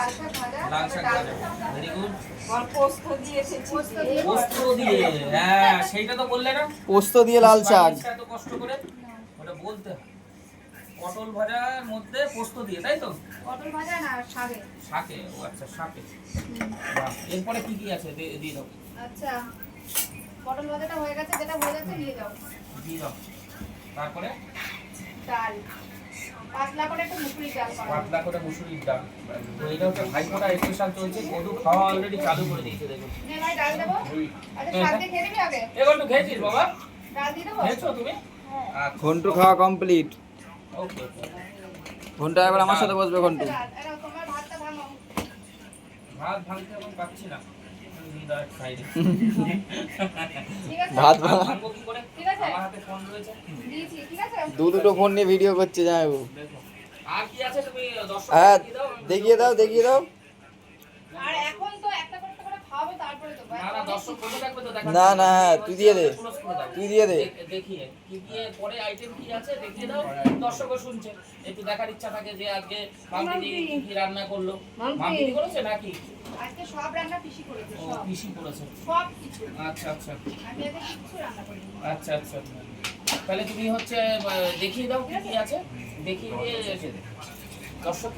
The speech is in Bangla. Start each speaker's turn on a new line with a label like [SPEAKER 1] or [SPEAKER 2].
[SPEAKER 1] লাল শাক ভাজা, ভেরি গুড। পোস্ত দিয়ে, হ্যাঁ সেইটা তো বললে না,
[SPEAKER 2] পোস্ত দিয়ে লাল শাক।
[SPEAKER 1] এত কষ্ট করে ওটা বলতে হয়। পটল ভাজার মধ্যে পোস্ত দিয়ে, তাই তো?
[SPEAKER 3] পটল ভাজা না, শাকে।
[SPEAKER 1] শাকে, ও আচ্ছা শাকে। বাহ, এরপরে কি কি আছে দিয়ে দাও।
[SPEAKER 3] আচ্ছা, পটল ভাজাটা হয়ে গেছে, যেটা হয়ে যাচ্ছে নিয়ে যাও।
[SPEAKER 1] দিয়ে দাও। তারপরে
[SPEAKER 3] ডাল, পাতলা করে একটু মুসুরির ডাল করা।
[SPEAKER 1] পাতলা করে মুসুরির ডাল। তো এটা হচ্ছে ভাইফোঁটা স্পেশাল চলছে, কদু খাওয়া অলরেডি চালু করে দিয়েছে দেখুন।
[SPEAKER 3] নে ভাই, ডাল দেবো। আচ্ছা, শাক দিয়ে খেয়ে নিবি আগে?
[SPEAKER 1] একটু খেয়েছিস বাবা?
[SPEAKER 3] ডাল দিয়ে দেবো?
[SPEAKER 1] খেয়েছো তুমি? আচ্ছা,
[SPEAKER 2] ঘন্টু খাওয়া কমপ্লিট।
[SPEAKER 1] ওকে ওকে।
[SPEAKER 2] ঘন্টা এবার আমার সাথে বসবে ঘন্টু।
[SPEAKER 3] এরা তোমার ভাতটা ভাঙো।
[SPEAKER 1] ভাত ভাঙতে এখন পাচ্ছি না। সাইডে
[SPEAKER 3] ঠিক আছে?
[SPEAKER 2] ভাত ভাঙা।
[SPEAKER 1] ভাঙবো কি করে?
[SPEAKER 3] ঠিক আছে?
[SPEAKER 1] আমার হাতে ফোন রয়েছে।
[SPEAKER 3] দিয়েছি, ঠিক আছে?
[SPEAKER 2] দুটো ফোন নিয়ে ভিডিও করছে জামাইবু।
[SPEAKER 1] দেখো আর কি আছে তুমি দর্শক
[SPEAKER 2] হ্যাঁ,
[SPEAKER 1] দেখিয়ে দাও।
[SPEAKER 2] দেখিয়ে দাও।
[SPEAKER 3] আর এখন তো একটা করতে করে খাওয়াবে, তারপরে তো
[SPEAKER 1] না না, দর্শক বসে থাকবে তো দেখা।
[SPEAKER 2] না, না, তুই দিয়ে দে। তুই দিয়ে দে।
[SPEAKER 1] দেখিয়ে কি কি পরে আইটেম কি আছে দেখিয়ে দাও, দর্শকও শুনছে, একটু দেখার ইচ্ছা থাকে যে আজকে মাম্পি কি কি রান্না করলো। মাম্পি করেছে নাকি?
[SPEAKER 3] আজকে সব রান্না পিসি করেছে,
[SPEAKER 1] ও
[SPEAKER 3] সব।
[SPEAKER 1] পিসি করেছে।
[SPEAKER 3] সব কিছু।
[SPEAKER 1] আচ্ছা আচ্ছা
[SPEAKER 3] আমি আজকে কিছু রান্না করিনি।
[SPEAKER 1] আচ্ছা আচ্ছা। তাহলে তুমি হচ্ছে দেখিয়ে দাও কি কি আছে, দেখিয়ে দিয়ে দর্শক